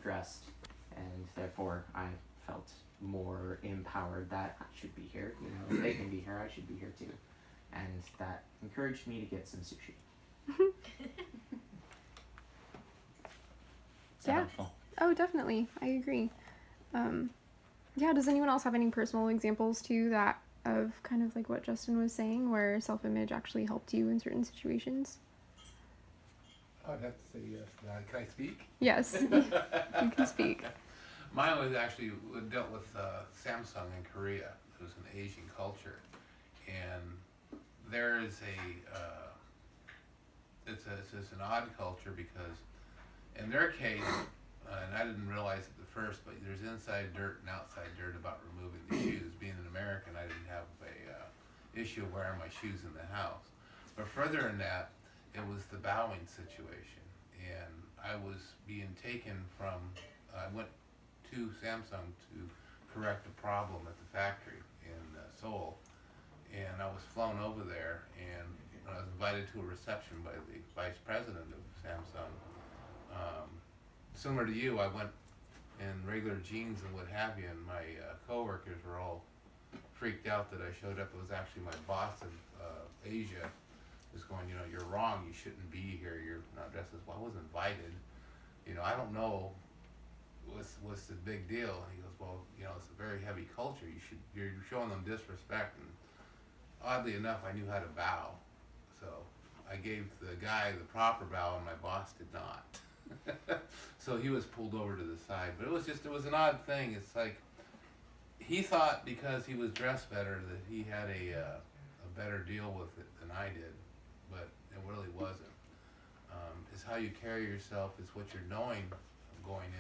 dressed, and therefore I felt more empowered that I should be here. If they can be here, I should be here too. And that encouraged me to get some sushi. Yeah. Helpful. Oh, definitely. I agree. Yeah, does anyone else have any personal examples too that of kind of like what Justin was saying, where self-image actually helped you in certain situations? I'd have to say yes. Can I speak? Yes, you can speak. Mine was actually dealt with Samsung in Korea. It was an Asian culture, and there is it's an odd culture because in their case, and I didn't realize it at first, but there's inside dirt and outside dirt about removing the shoes. Being an American, I didn't have a issue of wearing my shoes in the house. But further in that, it was the bowing situation, and I was being taken from. I went to Samsung to correct a problem at the factory in Seoul, and I was flown over there, and I was invited to a reception by the vice president of Samsung. Similar to you, I went in regular jeans and what have you, and my coworkers were all freaked out that I showed up. It was actually my boss of Asia was going, you're wrong, you shouldn't be here, you're not dressed as well. I was invited, I don't know what's the big deal. And he goes, well, it's a very heavy culture, you're showing them disrespect. And oddly enough, I knew how to bow, so I gave the guy the proper bow and my boss did not. So he was pulled over to the side, but it was an odd thing. It's like he thought because he was dressed better that he had a better deal with it than I did, but it really wasn't. It's how you carry yourself, it's what you're knowing going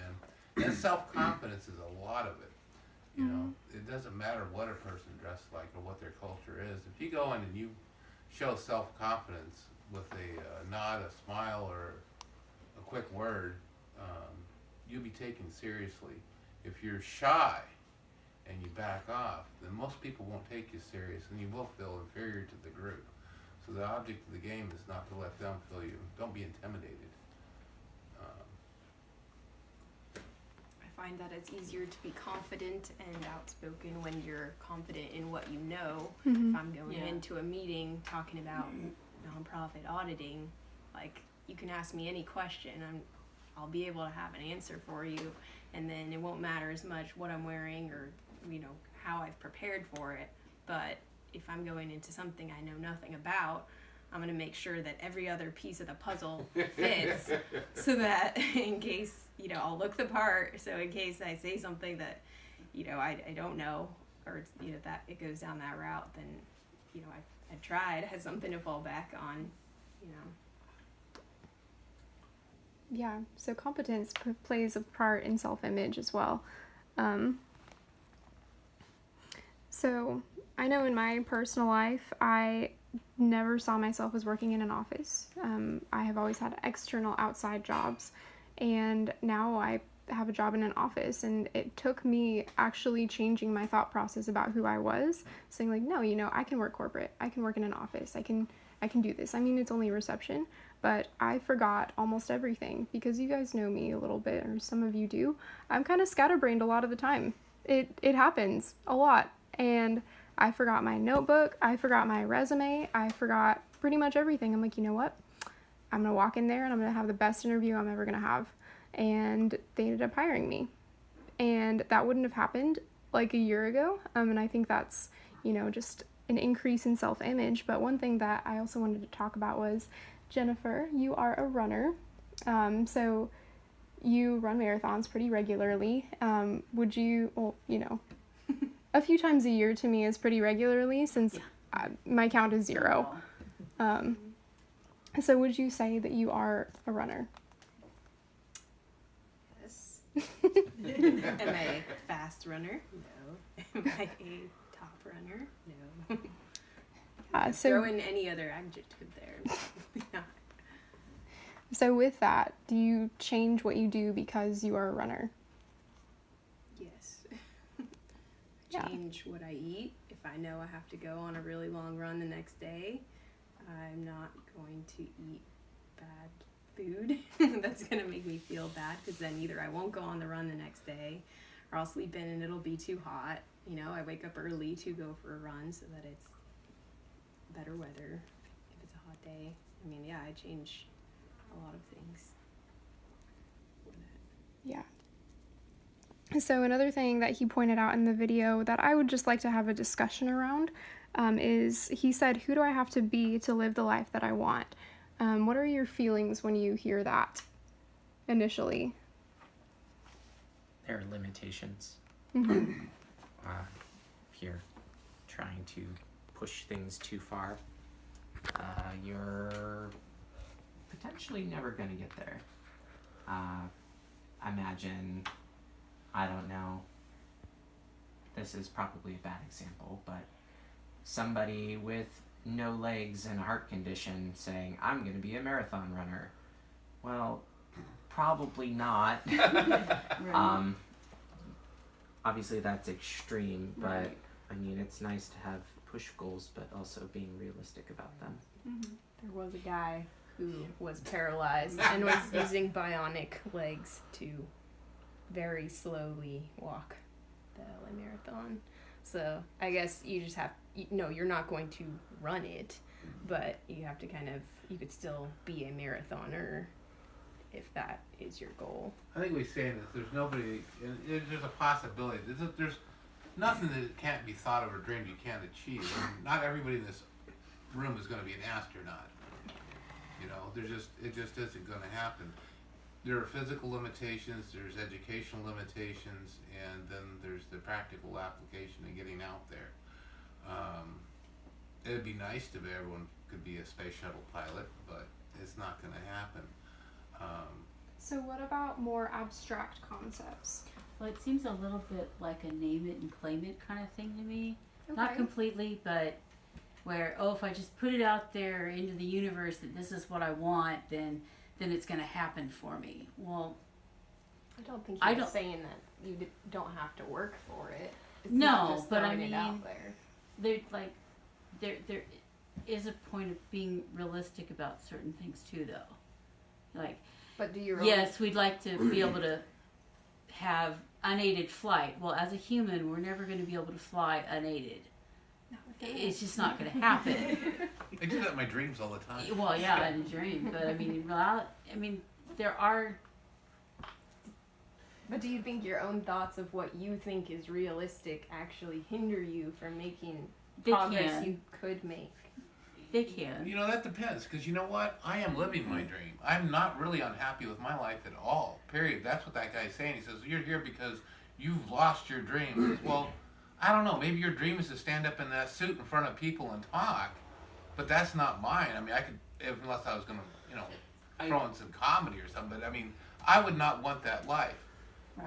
in, and self-confidence is a lot of it. It doesn't matter what a person dressed like or what their culture is. If you go in and you show self-confidence with a nod, a smile, or a quick word, you'll be taken seriously. If you're shy and you back off, then most people won't take you serious and you will feel inferior to the group. So the object of the game is not to let them feel you. Don't be intimidated. I find that it's easier to be confident and outspoken when you're confident in what you know. If I'm going into a meeting talking about nonprofit auditing, like, you can ask me any question, I'll be able to have an answer for you, and then it won't matter as much what I'm wearing or how I've prepared for it. But if I'm going into something I know nothing about, I'm going to make sure that every other piece of the puzzle fits so that in case, I'll look the part, so in case I say something that, I don't know, or that it goes down that route, then, I tried, I had something to fall back on, Yeah, so competence plays a part in self-image as well. So I know in my personal life, I never saw myself as working in an office. I have always had external outside jobs, and now I have a job in an office, and it took me actually changing my thought process about who I was, saying like, no, I can work corporate, I can work in an office, I can do this. I mean, it's only reception, but I forgot almost everything because you guys know me a little bit, or some of you do. I'm kind of scatterbrained a lot of the time. It happens a lot, and I forgot my notebook, I forgot my resume, I forgot pretty much everything. I'm like, you know what? I'm going to walk in there and I'm going to have the best interview I'm ever going to have. And they ended up hiring me. And that wouldn't have happened like a year ago. And I think that's, just an increase in self-image. But one thing that I also wanted to talk about was, Jennifer, you are a runner. So you run marathons pretty regularly. Would you, a few times a year to me is pretty regularly, since my count is 0. So would you say that you are a runner? Yes. Am I a fast runner? No. Am I a top runner? No. So throw in any other adjective there. Yeah. So with that, do you change what you do because you are a runner? Yes. Yeah. Change what I eat. If I know I have to go on a really long run the next day, I'm not going to eat bad food that's going to make me feel bad, because then either I won't go on the run the next day or I'll sleep in and it'll be too hot. You know, I wake up early to go for a run so that it's better weather if it's a hot day. I mean, yeah, I change a lot of things for that. Yeah. So another thing that he pointed out in the video that I would just like to have a discussion around is he said, who do I have to be to live the life that I want? What are your feelings when you hear that initially? There are limitations. Mm-hmm. If you're trying to push things too far, you're potentially never going to get there. Imagine, I don't know, this is probably a bad example, but somebody with no legs and a heart condition saying, I'm going to be a marathon runner. Well, probably not. Right. Obviously that's extreme, but Right. I mean, it's nice to have push goals, but also being realistic about them. Mm-hmm. There was a guy who was paralyzed and was using bionic legs to very slowly walk the LA Marathon. So I guess you just have, you're not going to run it, but you have to you could still be a marathoner if that is your goal. I think we're saying this. There's nobody. There's a possibility. There's nothing that can't be thought of or dreamed you can't achieve. And not everybody in this room is going to be an astronaut. You know, it just isn't going to happen. There are physical limitations. There's educational limitations, and then there's the practical application and getting out there. It'd be nice if everyone could be a space shuttle pilot, but it's not going to happen. So what about more abstract concepts? Well, it seems a little bit like a name it and claim it kind of thing to me. Okay. Not completely, but where, if I just put it out there into the universe that this is what I want, then it's going to happen for me. Well, I don't think I you're don't- saying that you don't have to work for it. It's No, not just but I throwing it out mean- there. there is a point of being realistic about certain things too, though. Like, But do you yes, we'd like to be able to have unaided flight. Well, as a human, we're never going to be able to fly unaided. It's just not going to happen. I do that in my dreams all the time. Well, yeah, in a dream, but I mean, there are. But do you think your own thoughts of what you think is realistic actually hinder you from making They progress can. you could make? They can. You know, that depends, because you know what? I am living my dream. I'm not really unhappy with my life at all, period. That's what that guy's saying. He says, you're here because you've lost your dream. Well, I don't know. Maybe your dream is to stand up in that suit in front of people and talk, but that's not mine. I mean, I could, unless I was going to, throw in some comedy or something, but I mean, I would not want that life.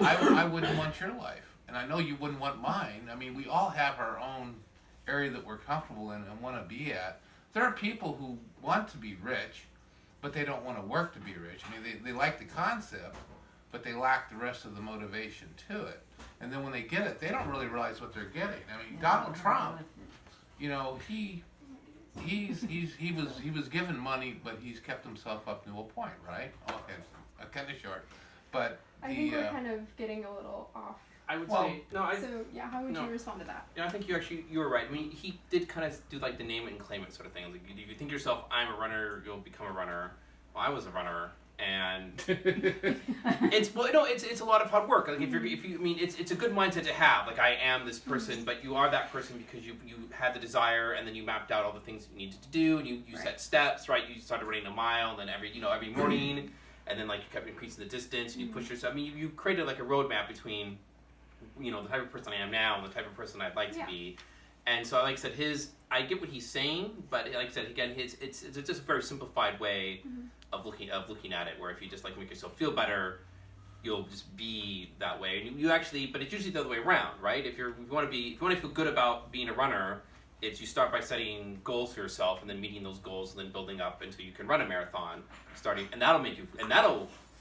I wouldn't want your life, and I know you wouldn't want mine. I mean, we all have our own area that we're comfortable in and want to be at. There are people who want to be rich, but they don't want to work to be rich. I mean, they like the concept, but they lack the rest of the motivation to it. And then when they get it, they don't really realize what they're getting. I mean, Donald Trump, you know, he was given money, but he's kept himself up to a point, right? Okay, I'm kind of short, but I think we're kind of getting a little off. I would Well, say no. So yeah, how would no. you respond to that? I think you were right. I mean, he did kind of do like the name it and claim it sort of thing. Like, you think to yourself, I'm a runner, you'll become a runner. Well, I was a runner, and it's a lot of hard work. Like if you, I mean, it's a good mindset to have. Like, I am this person, but you are that person because you had the desire, and then you mapped out all the things you needed to do, and you set steps, right? You started running a mile, and then every morning, and then like you kept increasing the distance, and you pushed yourself. I mean, you created like a roadmap between, the type of person I am now and the type of person I'd like to be. And so, like I said, I get what he's saying, but like I said, again, it's just a very simplified way of looking at it, where if you just like make yourself feel better, you'll just be that way. And you actually, but it's usually the other way around, right? If you want to feel good about being a runner, it's you start by setting goals for yourself and then meeting those goals and then building up until you can run a marathon, and that'll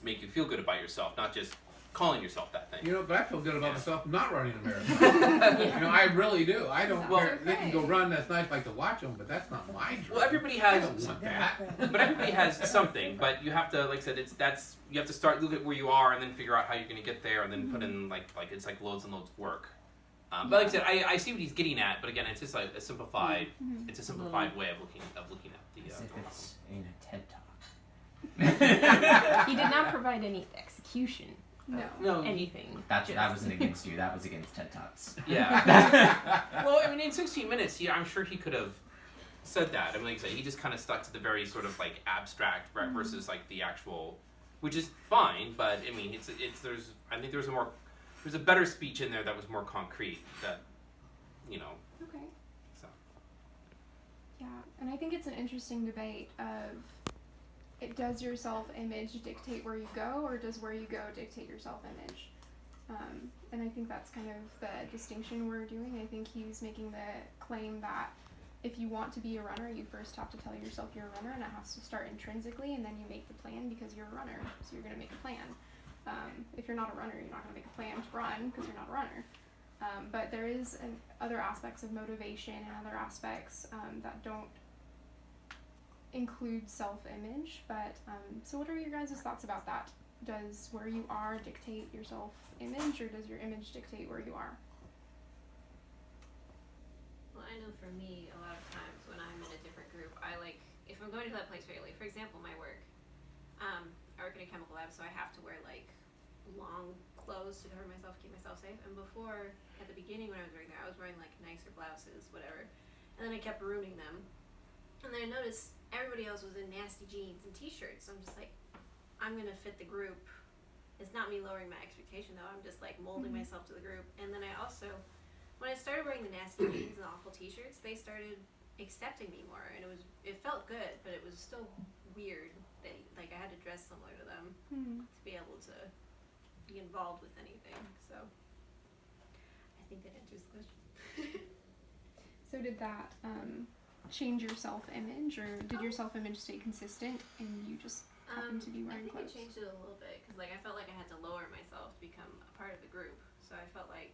make you feel good about yourself, not just calling yourself that thing. You know, but I feel good about myself not running a marathon. You know, I really do. I don't Well, care. They can go run. That's nice. Like to watch them, but that's not my dream. Well, everybody I has, don't want that. but everybody has something. But you have to, like I said, you have to start look at where you are and then figure out how you're going to get there, and then put in like it's like loads and loads of work. But like I said, I see what he's getting at. But again, it's just like a simplified way of looking at the. As if it's in a TED Talk. He did not provide any execution. No. Anything. That wasn't against you. That was against TED Talks. Yeah. Well, I mean, in 16 minutes, I'm sure he could have said that. I mean, like I said, he just kind of stuck to the very sort of like abstract versus like the actual, which is fine. But I mean, I think there's a better speech in there that was more concrete. That, you know. Okay. So. Yeah, and I think it's an interesting debate of, does your self-image dictate where you go, or does where you go dictate your self-image? And I think that's kind of the distinction we're doing. I think he's making the claim that if you want to be a runner, you first have to tell yourself you're a runner, and it has to start intrinsically, and then you make the plan because you're a runner, so you're going to make a plan. If you're not a runner, you're not going to make a plan to run because you're not a runner. But there is other aspects of motivation and other aspects that don't include self-image. But so what are your guys' thoughts about that? Does where you are dictate your self-image, or does your image dictate where you are? Well, I know for me, a lot of times when I'm in a different group, if I'm going to that place regularly, for example, my work, I work in a chemical lab, so I have to wear like long clothes to cover myself, keep myself safe. And before, at the beginning when I was working there, I was wearing like nicer blouses, whatever. And then I kept ruining them. And then I noticed everybody else was in nasty jeans and t-shirts. So I'm just like, I'm gonna fit the group. It's not me lowering my expectation though. I'm just like molding myself to the group. And then I also, when I started wearing the nasty jeans and the awful t-shirts, they started accepting me more, and it felt good, but it was still weird that like I had to dress similar to them to be able to be involved with anything. So I think that answers the question. So did that change your self-image, or did your self-image stay consistent and you just happen to be wearing clothes? I think it changed it a little bit because like I felt like I had to lower myself to become a part of the group. So I felt like,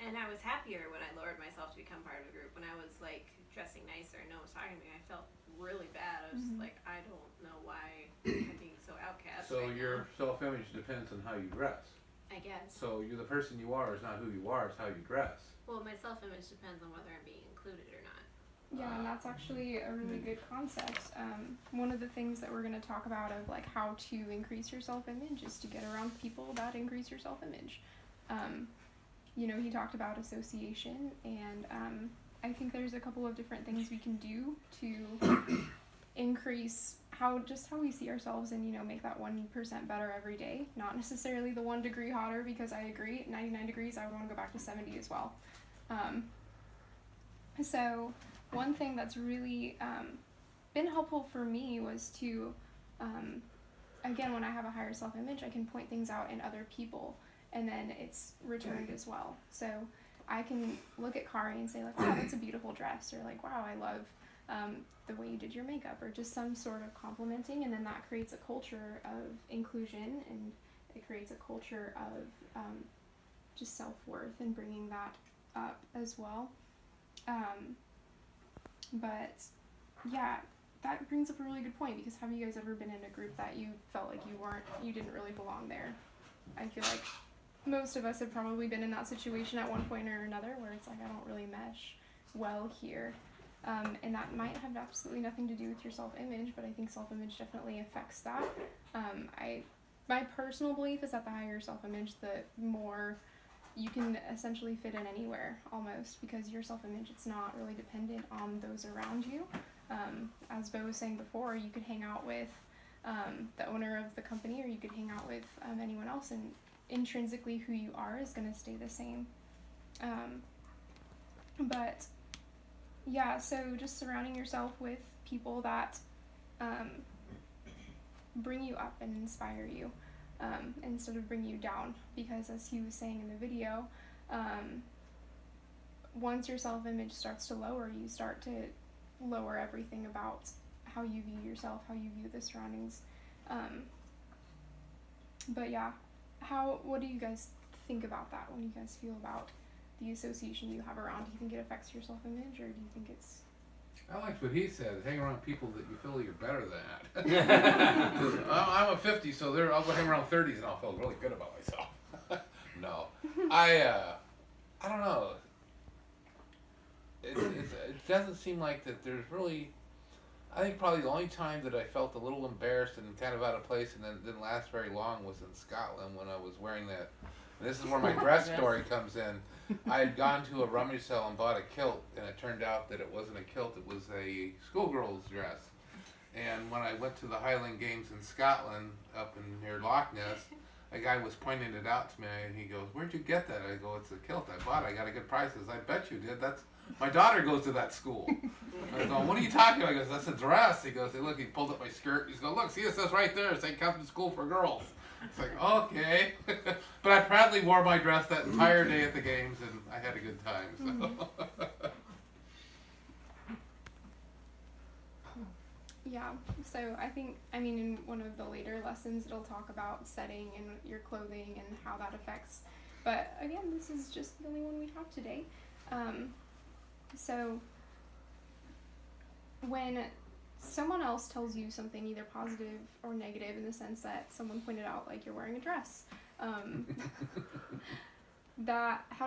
and I was happier when I lowered myself to become part of a group. When I was like dressing nicer and no one was talking to me, I felt really bad. I was just like, I don't know why I'm being so outcast. So right your self-image depends on how you dress. I guess. So you're the person you are is not who you are, it's how you dress. Well, my self-image depends on whether I'm being included or not. Yeah, and that's actually a really good concept. One of the things that we're going to talk about of like how to increase your self-image is to get around people that increase your self-image. You know, he talked about association, and I think there's a couple of different things we can do to increase how we see ourselves and, you know, make that 1% better every day. Not necessarily the 1 degree hotter, because I agree, 99 degrees, I would want to go back to 70 as well. So one thing that's really been helpful for me was to, again, when I have a higher self-image, I can point things out in other people, and then it's returned as well. So I can look at Kari and say like, wow, that's a beautiful dress, or like, wow, I love the way you did your makeup, or just some sort of complimenting, and then that creates a culture of inclusion, and it creates a culture of just self-worth and bringing that up as well. But yeah, that brings up a really good point, because have you guys ever been in a group that you felt like you didn't really belong there? I feel like most of us have probably been in that situation at one point or another, where it's like, I don't really mesh well here. And that might have absolutely nothing to do with your self-image, but I think self-image definitely affects that. My personal belief is that the higher your self-image, the more you can essentially fit in anywhere, almost, because your self-image, it's not really dependent on those around you. As Bo was saying before, you could hang out with the owner of the company, or you could hang out with anyone else, and intrinsically who you are is going to stay the same. But yeah, so just surrounding yourself with people that bring you up and inspire you, instead of bring you down, because as he was saying in the video, once your self-image starts to lower, you start to lower everything about how you view yourself, how you view the surroundings. But yeah, what do you guys think about that? What do you guys feel about the association you have around? Do you think it affects your self-image, or do you think it's... I liked what he said. Hang around people that you feel you're better than. I'm a 50, so I'll go hang around 30s and I'll feel really good about myself. No, I don't know. It doesn't seem like that. There's really. I think probably the only time that I felt a little embarrassed and kind of out of place and then didn't last very long was in Scotland when I was wearing that. And this is where my dress story comes in. I had gone to a rummage sale and bought a kilt, and it turned out that it wasn't a kilt, it was a schoolgirl's dress. And when I went to the Highland Games in Scotland, up in near Loch Ness, a guy was pointing it out to me, and he goes, "Where'd you get that?" I go, "It's a kilt I bought. I got a good price." He says, "I bet you did. That's my daughter goes to that school." I go, "What are you talking about?" He goes, "That's a dress." He goes, "Hey, look," he pulled up my skirt. He's going, "Look, see, it says right there, it says Catholic School for Girls." It's like, okay. But I proudly wore my dress that entire day at the games, and I had a good time. So. Mm-hmm. Yeah, so I mean, in one of the later lessons, it'll talk about setting and your clothing and how that affects. But again, this is just the only one we have today. So when someone else tells you something either positive or negative, in the sense that someone pointed out, like, you're wearing a dress, how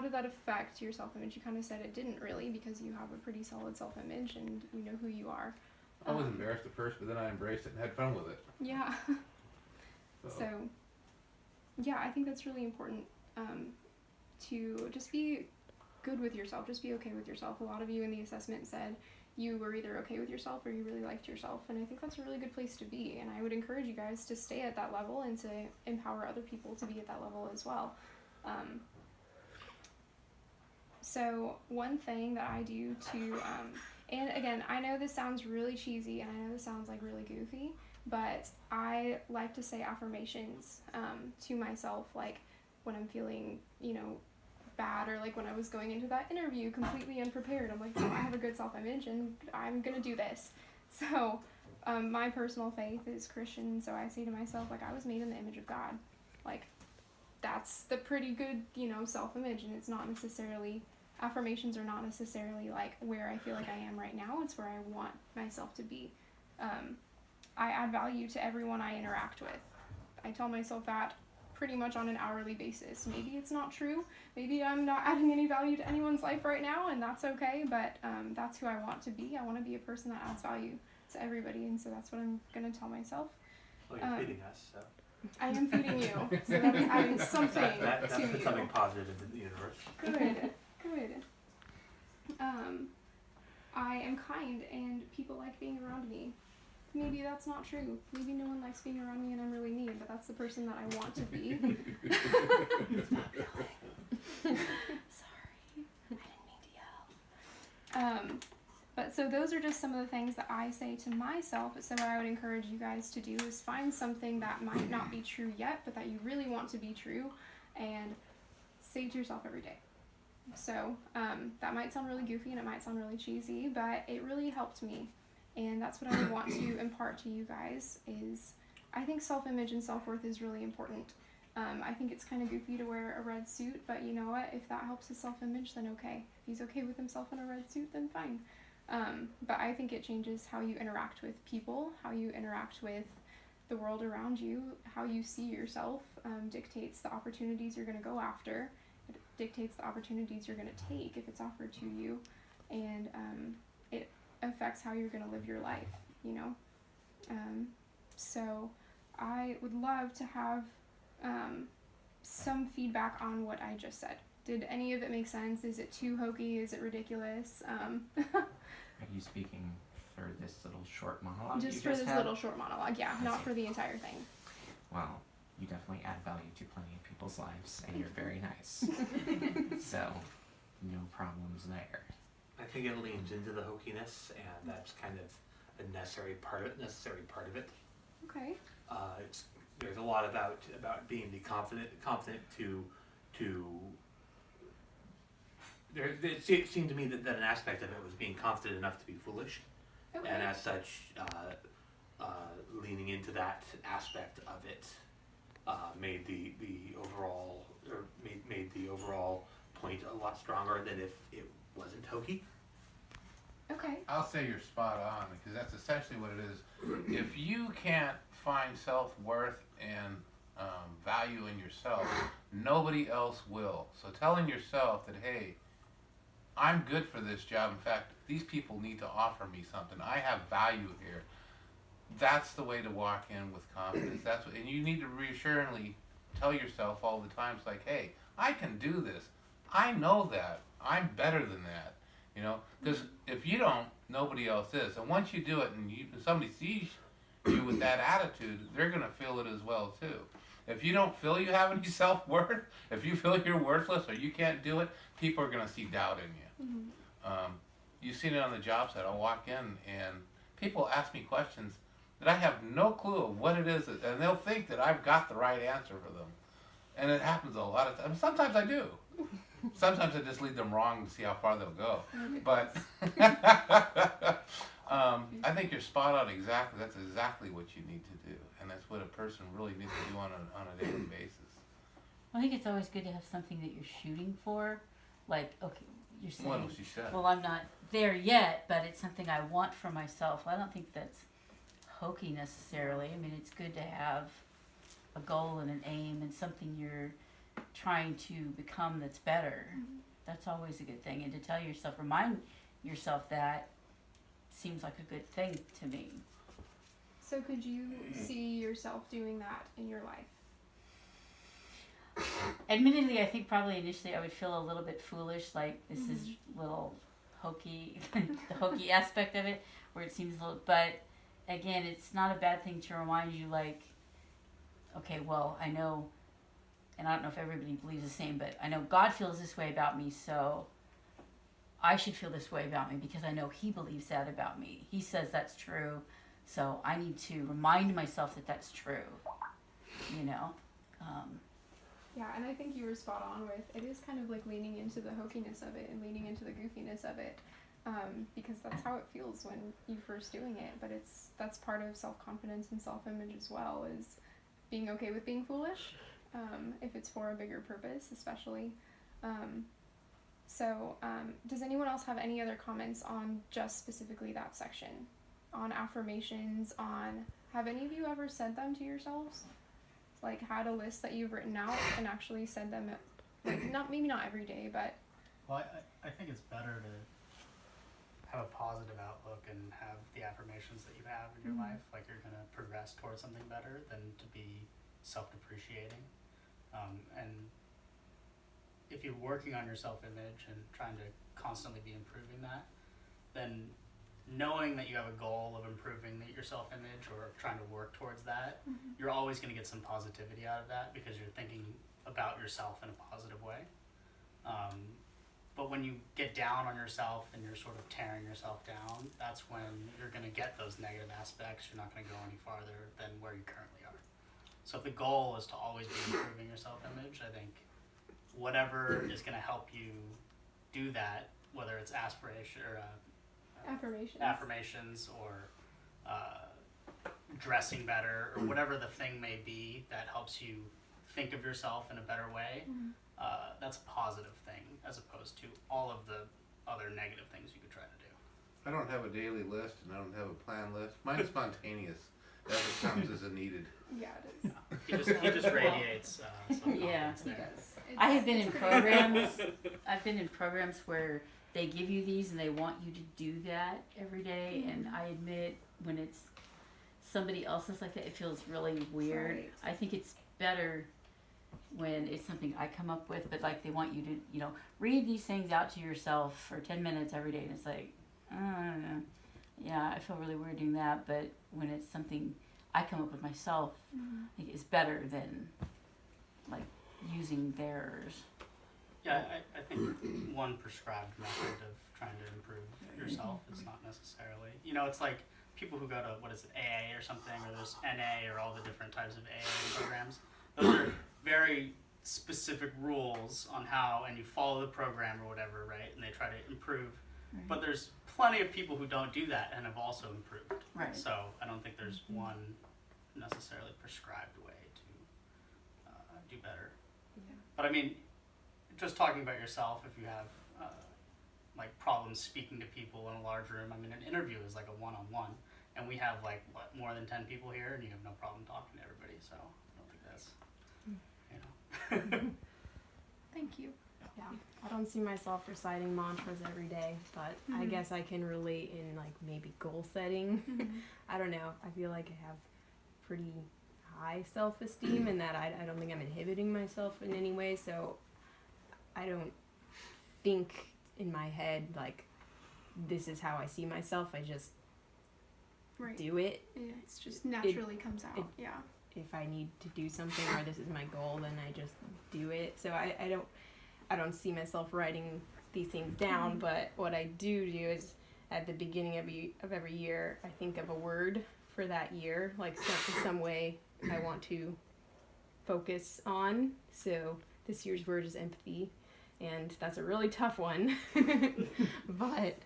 did that affect your self-image? You kind of said it didn't really, because you have a pretty solid self-image and you know who you are. I was embarrassed at first, but then I embraced it and had fun with it. Yeah. So yeah, I think that's really important, to just be good with yourself, just be okay with yourself. A lot of you in the assessment said you were either okay with yourself or you really liked yourself, and I think that's a really good place to be, and I would encourage you guys to stay at that level and to empower other people to be at that level as well. So one thing that I do to, and again, I know this sounds really cheesy and I know this sounds like really goofy, but I like to say affirmations to myself, like when I'm feeling, bad, or like when I was going into that interview completely unprepared. I'm like, oh, I have a good self-image and I'm gonna do this. So my personal faith is Christian, so I say to myself, like, I was made in the image of God. Like, that's the pretty good, self-image, and it's not necessarily, affirmations are not necessarily like where I feel like I am right now. It's where I want myself to be. I add value to everyone I interact with. I tell myself that pretty much on an hourly basis. Maybe it's not true. Maybe I'm not adding any value to anyone's life right now, and that's okay, but that's who I want to be. I want to be a person that adds value to everybody, and so that's what I'm going to tell myself. Well, you're feeding us, so. I am feeding you, so that's adding something That's to you. something positive into the universe. Good. I am kind, and people like being around me. Maybe that's not true. Maybe no one likes being around me and I'm really mean, but that's the person that I want to be. Sorry, I didn't mean to yell. But so those are just some of the things that I say to myself. So what I would encourage you guys to do is find something that might not be true yet, but that you really want to be true, and say it to yourself every day. So that might sound really goofy and it might sound really cheesy, but it really helped me. And that's what I would want to impart to you guys is, I think self-image and self-worth is really important. I think it's kind of goofy to wear a red suit, but you know what? If that helps his self-image, then okay. If he's okay with himself in a red suit, then fine. But I think it changes how you interact with people, how you interact with the world around you, how you see yourself, dictates the opportunities you're going to go after. It dictates the opportunities you're going to take if it's offered to you. And it affects how you're going to live your life, so I would love to have some feedback on what I just said. Did any of it make sense? Is it too hokey? Is it ridiculous? Are you speaking for this little short monologue? Just for this little short monologue, yeah, not for the entire thing. Well, you definitely add value to plenty of people's lives, and you're very nice. So, no problems there. I think it leans into the hokiness, and that's kind of a necessary part of it. Okay. There's a lot about being confident to. It seemed to me that an aspect of it was being confident enough to be foolish, Okay. and as such, leaning into that aspect of it made the overall made the overall point a lot stronger than if it wasn't hokey. Okay. I'll say you're spot on, because that's essentially what it is. If you can't find self-worth and value in yourself, nobody else will. So telling yourself that, hey, I'm good for this job. In fact, these people need to offer me something. I have value here. That's the way to walk in with confidence. That's what, and you need to reassuringly tell yourself all the time, it's like, hey, I can do this. I know that. I'm better than that. You know, because if you don't, nobody else is. And once you do it, and somebody sees you with that attitude, they're gonna feel it as well too. If you don't feel you have any self-worth, if you feel you're worthless or you can't do it, people are gonna see doubt in you. You've seen it on the job site. I'll walk in and people ask me questions that I have no clue of what it is, and they'll think that I've got the right answer for them. And it happens a lot of times. Sometimes I do. Sometimes I just lead them wrong to see how far they'll go. But I think you're spot on exactly. That's exactly what you need to do. And that's what a person really needs to do on a daily basis. I think it's always good to have something that you're shooting for. Like, okay, you're saying, What she said. well, I'm not there yet, but it's something I want for myself. I don't think that's hokey necessarily. I mean, it's good to have a goal and an aim and something you're trying to become that's better. That's always a good thing. And to tell yourself, remind yourself that seems like a good thing to me. So could you see yourself doing that in your life? Admittedly, I think probably initially I would feel a little bit foolish, like this is a little hokey, the hokey aspect of it, where it seems a little, but again, it's not a bad thing to remind you, like, okay, well, I know, and I don't know if everybody believes the same, but I know God feels this way about me, so I should feel this way about me because I know He believes that about me. He says that's true, so I need to remind myself that that's true, you know? Yeah, and I think you were spot on with, it is kind of like leaning into the hokiness of it and leaning into the goofiness of it, because that's how it feels when you're first doing it, but that's part of self-confidence and self-image as well, is being okay with being foolish, if it's for a bigger purpose, especially. Does anyone else have any other comments on just specifically that section? On affirmations, have any of you ever said them to yourselves? Like, had a list that you've written out and actually said them, like, maybe not every day, but... Well, I think it's better to have a positive outlook and have the affirmations that you have in your life, like you're going to progress towards something better, than to be self-depreciating. And if you're working on your self-image and trying to constantly be improving that, then knowing that you have a goal of improving your self-image or trying to work towards that, you're always going to get some positivity out of that because you're thinking about yourself in a positive way. But when you get down on yourself and you're sort of tearing yourself down, that's when you're going to get those negative aspects. You're not going to go any farther than where you currently are. So if the goal is to always be improving your self-image, I think whatever is going to help you do that, whether it's aspiration or affirmations or dressing better or whatever the thing may be that helps you think of yourself in a better way, that's a positive thing as opposed to all of the other negative things you could try to do. I don't have a daily list and I don't have a plan list. Mine's spontaneous. As it comes as it needed. Yeah, it is. He just radiates some Yeah. confidence He there. does. I have been in programs where they give you these and they want you to do that every day, and I admit when it's somebody else's like that, it feels really weird. Right. I think it's better when it's something I come up with, but like they want you to, read these things out to yourself for 10 minutes every day, and it's like, I don't know. Yeah, I feel really weird doing that, but when it's something I come up with myself, I think it's better than like using theirs. Yeah, I think one prescribed method of trying to improve yourself is not necessarily, it's like people who go to, AA or something, or there's NA or all the different types of AA programs. Those are very specific rules on how, and you follow the program or whatever, right? And they try to improve. Right. But there's plenty of people who don't do that and have also improved. Right. So I don't think there's one necessarily prescribed way do better. Yeah. But I mean, just talking about yourself, if you have like problems speaking to people in a large room, I mean, an interview is like a one-on-one, and we have like more than 10 people here, and you have no problem talking to everybody. So I don't think that's, you know. Thank you. Yeah, I don't see myself reciting mantras every day, but I guess I can relate in like maybe goal setting. I don't know. I feel like I have pretty high self-esteem and that I don't think I'm inhibiting myself in any way, so I don't think in my head like this is how I see myself. I just Right. do it. Yeah, it's just naturally comes out. Yeah. If I need to do something or this is my goal, then I just do it. So I don't see myself writing these things down, but what I do is at the beginning of every year, I think of a word for that year, like some way I want to focus on. So this year's word is empathy, and that's a really tough one. But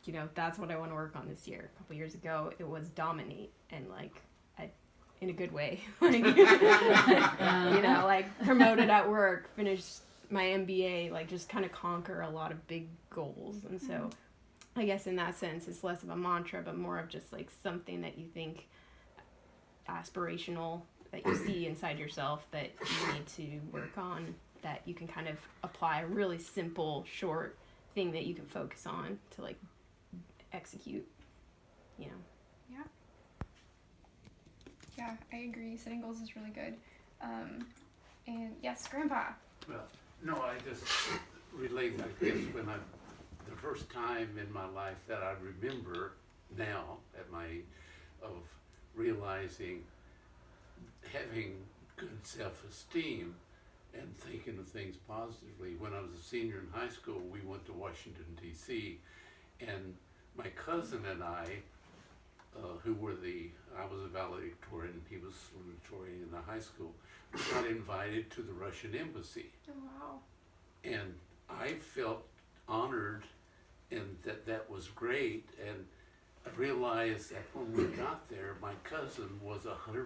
you know, that's what I want to work on this year. A couple years ago, it was dominate, and like in a good way, like you know, like promoted at work, finished my MBA, like just kind of conquer a lot of big goals. And so I guess in that sense it's less of a mantra but more of just like something that you think aspirational that you see inside yourself that you need to work on, that you can kind of apply a really simple short thing that you can focus on to like execute, you know. Yeah, I agree. Setting goals is really good. And yes, Grandpa. Well, no, I just relate, I guess, the first time in my life that I remember now at my age of realizing having good self-esteem and thinking of things positively. When I was a senior in high school, we went to Washington, D.C., and my cousin and I, I was a valedictorian, he was salutatorian in the high school, got invited to the Russian embassy. Oh, wow. And I felt honored and that was great. And I realized that when we got there, my cousin was 100%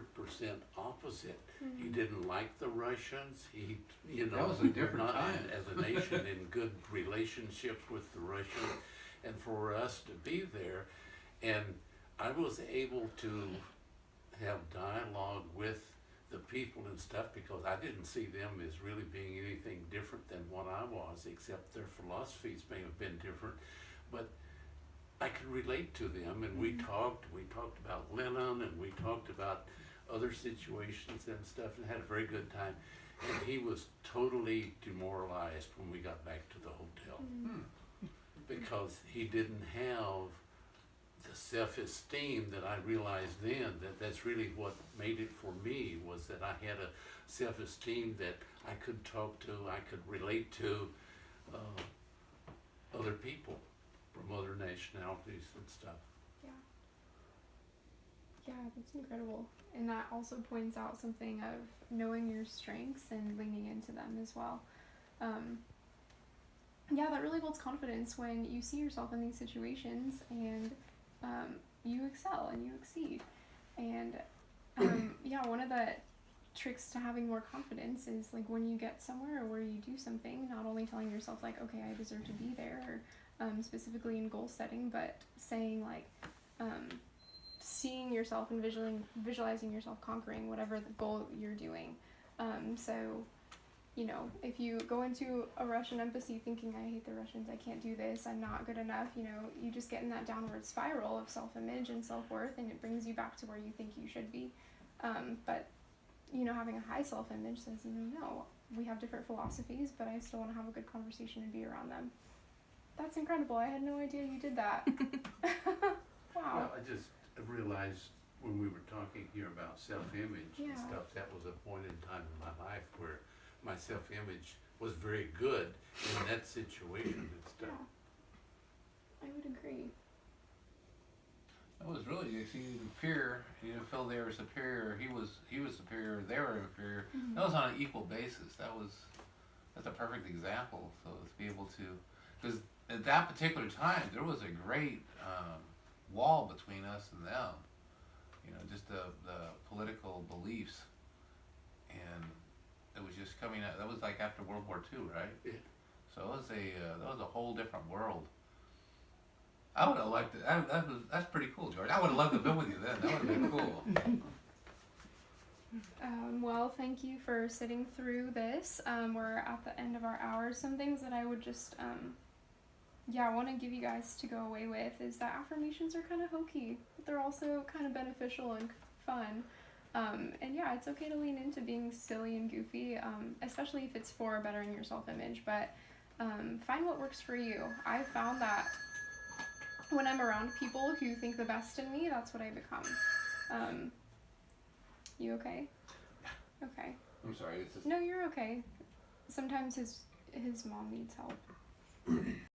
opposite. He didn't like the Russians. He, you know, That was a we were different not time. as a nation in good relationships with the Russians. And for us to be there, and I was able to have dialogue with the people and stuff because I didn't see them as really being anything different than what I was, except their philosophies may have been different. But I could relate to them, and we talked about Lenin, and we talked about other situations and stuff, and had a very good time. And he was totally demoralized when we got back to the hotel because he didn't have the self-esteem that I realized then, that's really what made it for me, was that I had a self-esteem that I could talk to, I could relate to other people from other nationalities and stuff. Yeah, that's incredible. And that also points out something of knowing your strengths and leaning into them as well. Yeah, that really builds confidence when you see yourself in these situations and you excel and you exceed. And yeah, one of the tricks to having more confidence is like when you get somewhere where you do something, not only telling yourself like, okay, I deserve to be there, or specifically in goal setting, but saying like, seeing yourself and visualizing yourself conquering whatever the goal you're doing. So, you know, if you go into a Russian embassy thinking, I hate the Russians, I can't do this, I'm not good enough, you know, you just get in that downward spiral of self-image and self-worth, and it brings you back to where you think you should be. But, you know, having a high self-image says, you know, no, we have different philosophies, but I still want to have a good conversation and be around them. That's incredible. I had no idea you did that. Wow. Well, I just realized when we were talking here about self-image and stuff, that was a point in time in my life where my self-image was very good in that situation and stuff. Yeah. I would agree. That was really, you see, fear. You didn't feel they were superior. He was superior. They were inferior. That was on an equal basis. That's a perfect example. So to be able to, because at that particular time there was a great wall between us and them. You know, just the political beliefs, and It was just coming out. That was like after World War II, right? Yeah. So it was that was a whole different world. I would have liked it. That's pretty cool, George. I would have loved to have been with you then. That would have been cool. Well, thank you for sitting through this. We're at the end of our hour. Some things that I would just, want to give you guys to go away with is that affirmations are kind of hokey, but they're also kind of beneficial and fun. And yeah, it's okay to lean into being silly and goofy, especially if it's for bettering your self-image, but find what works for you. I've found that when I'm around people who think the best in me, that's what I become. You okay? Okay. I'm sorry. It's just... No, you're okay. Sometimes his mom needs help.